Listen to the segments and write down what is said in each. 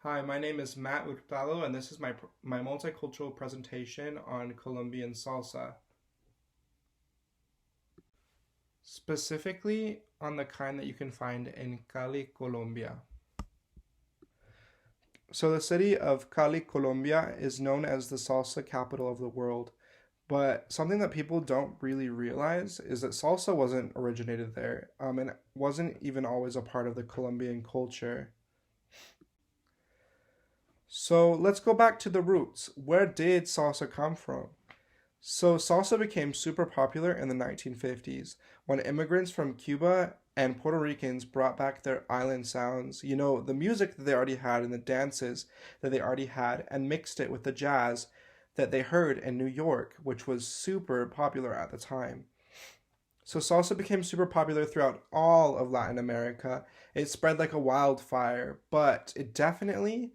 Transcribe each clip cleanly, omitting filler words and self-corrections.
Hi, my name is Matt Hurtado, and this is my multicultural presentation on Colombian salsa, specifically on the kind that you can find in Cali, Colombia. So the city of Cali, Colombia is known as the salsa capital of the world, but something that people don't really realize is that salsa wasn't originated there, and wasn't even always a part of the Colombian culture. So let's go back to the roots. Where did salsa come from? So salsa became super popular in the 1950s when immigrants from Cuba and Puerto Ricans brought back their island sounds, the music that they already had and the dances that they already had, and mixed it with the jazz that they heard in New York, which was super popular at the time. So salsa became super popular throughout all of Latin America. It spread like a wildfire, but it definitely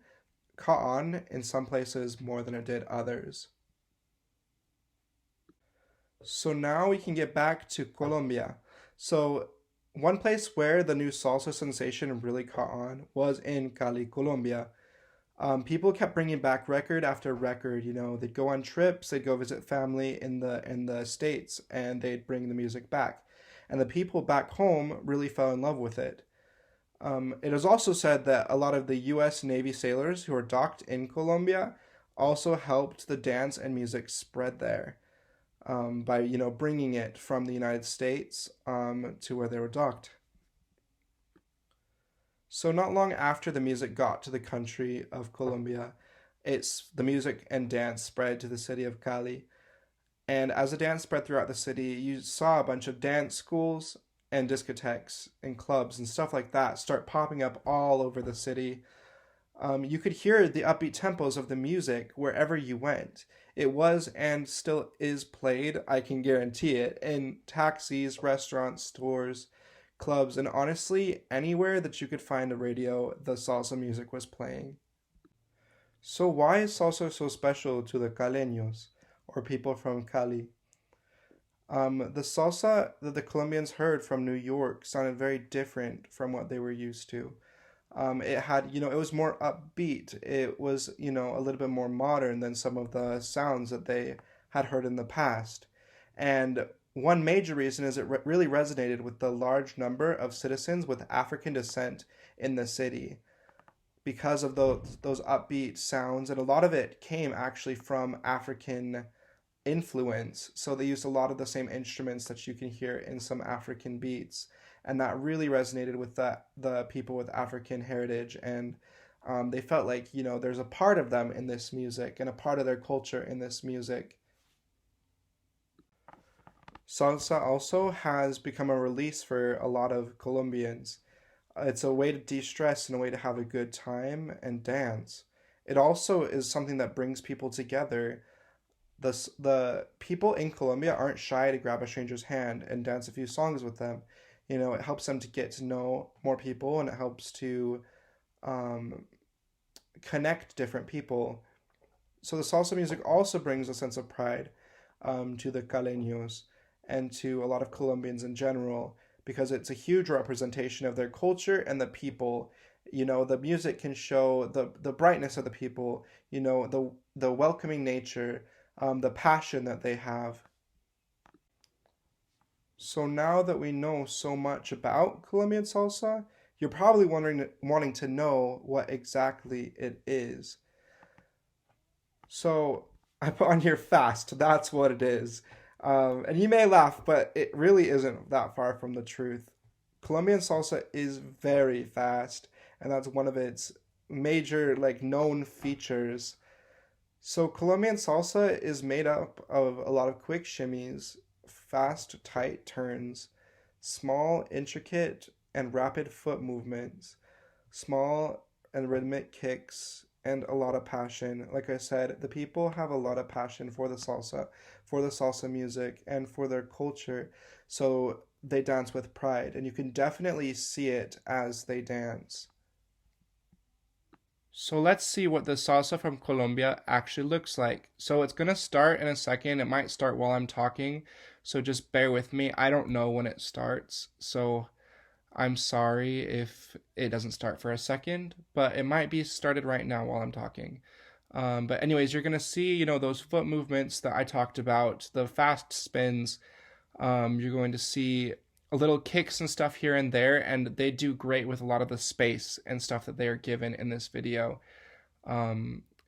caught on in some places more than it did others. So now we can get back to Colombia. So one place where the new salsa sensation really caught on was in Cali, Colombia. People kept bringing back record after record. They'd go on trips, they'd go visit family in the states, and they'd bring the music back. And the people back home really fell in love with it. It is also said that a lot of the U.S. Navy sailors who were docked in Colombia also helped the dance and music spread there by bringing it from the United States to where they were docked. So not long after the music got to the country of Colombia, it's the music and dance spread to the city of Cali. And as the dance spread throughout the city, you saw a bunch of dance schools and discotheques and clubs and stuff like that start popping up all over the city. You could hear the upbeat tempos of the music wherever you went. It was and still is played, I can guarantee it, in taxis, restaurants, stores, clubs, and honestly, anywhere that you could find a radio, the salsa music was playing. So, why is salsa so special to the Caleños, or people from Cali? The salsa that the Colombians heard from New York sounded very different from what they were used to. It had, it was more upbeat. It was, a little bit more modern than some of the sounds that they had heard in the past. And one major reason is it really resonated with the large number of citizens with African descent in the city because of those upbeat sounds. And a lot of it came actually from African influence. So they used a lot of the same instruments that you can hear in some African beats, and that really resonated with the people with African heritage. And they felt like there's a part of them in this music and a part of their culture in this music. Salsa also has become a release for a lot of Colombians. It's a way to de-stress and a way to have a good time and dance. It also is something that brings people together. The people in Colombia aren't shy to grab a stranger's hand and dance a few songs with them. It helps them to get to know more people, and it helps to um, connect different people. So the salsa music also brings a sense of pride to the caleños and to a lot of Colombians in general because it's a huge representation of their culture and the people. The music can show the brightness of the people, the welcoming nature, the passion that they have. So now that we know so much about Colombian salsa, you're probably wanting to know what exactly it is. So I put on here fast. That's what it is. And you may laugh, but it really isn't that far from the truth. Colombian salsa is very fast, and that's one of its major known features. So Colombian salsa is made up of a lot of quick shimmies, fast, tight turns, small, intricate, and rapid foot movements, small and rhythmic kicks, and a lot of passion. Like I said, the people have a lot of passion for the salsa music, and for their culture. So they dance with pride, and you can definitely see it as they dance. So let's see what the salsa from Colombia actually looks like. So it's going to start in a second. It might start while I'm talking. So just bear with me. I don't know when it starts. So I'm sorry if it doesn't start for a second, but it might be started right now while I'm talking. But anyways, you're gonna see, those foot movements that I talked about, the fast spins. You're going to see little kicks and stuff here and there, and they do great with a lot of the space and stuff that they are given in this video.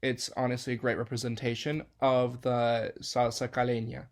It's honestly a great representation of the salsa caleña.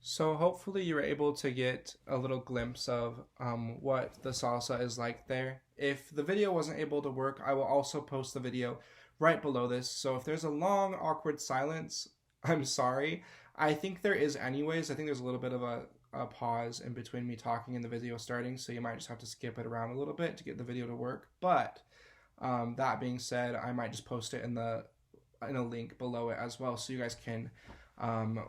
So hopefully you were able to get a little glimpse of what the salsa is like there. If the video wasn't able to work, I will also post the video right below this. So if there's a long, awkward silence, I'm sorry. I think there is anyways. I think there's a little bit of a pause in between me talking and the video starting, so you might just have to skip it around a little bit to get the video to work. But that being said, I might just post it in a link below it as well, so you guys can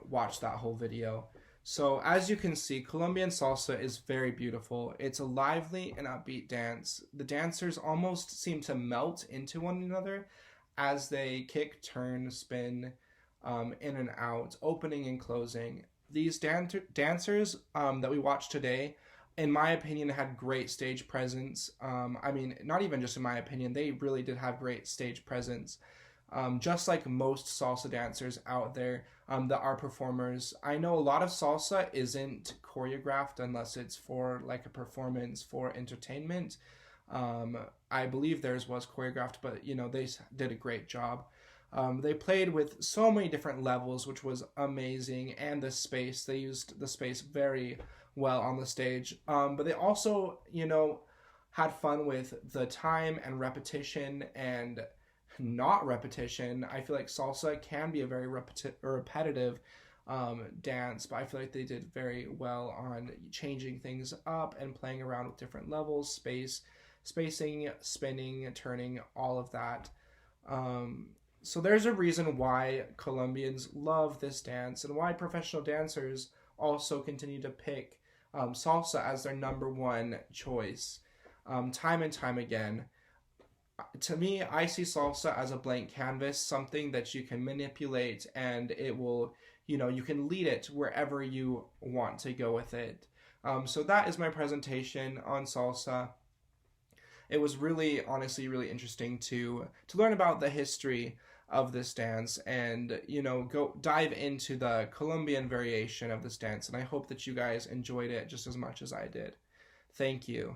watch that whole video. So as you can see, Colombian salsa is very beautiful. It's a lively and upbeat dance. The dancers almost seem to melt into one another as they kick, turn, spin in and out, opening and closing. These dancers that we watched today, in my opinion, had great stage presence. I mean, not even just in my opinion, they really did have great stage presence. Just like most salsa dancers out there that are performers. I know a lot of salsa isn't choreographed unless it's for like a performance for entertainment. I believe theirs was choreographed, but they did a great job. They played with so many different levels, which was amazing, and the space. They used the space very well on the stage. But they also, had fun with the time and repetition and not repetition. I feel like salsa can be a very repetitive dance, but I feel like they did very well on changing things up and playing around with different levels, spacing, spinning, turning, all of that. So there's a reason why Colombians love this dance and why professional dancers also continue to pick salsa as their number one choice time and time again. To me, I see salsa as a blank canvas, something that you can manipulate and it will, you can lead it wherever you want to go with it. So that is my presentation on salsa. It was really, honestly, really interesting to learn about the history of this dance and, go dive into the Colombian variation of this dance. And I hope that you guys enjoyed it just as much as I did. Thank you.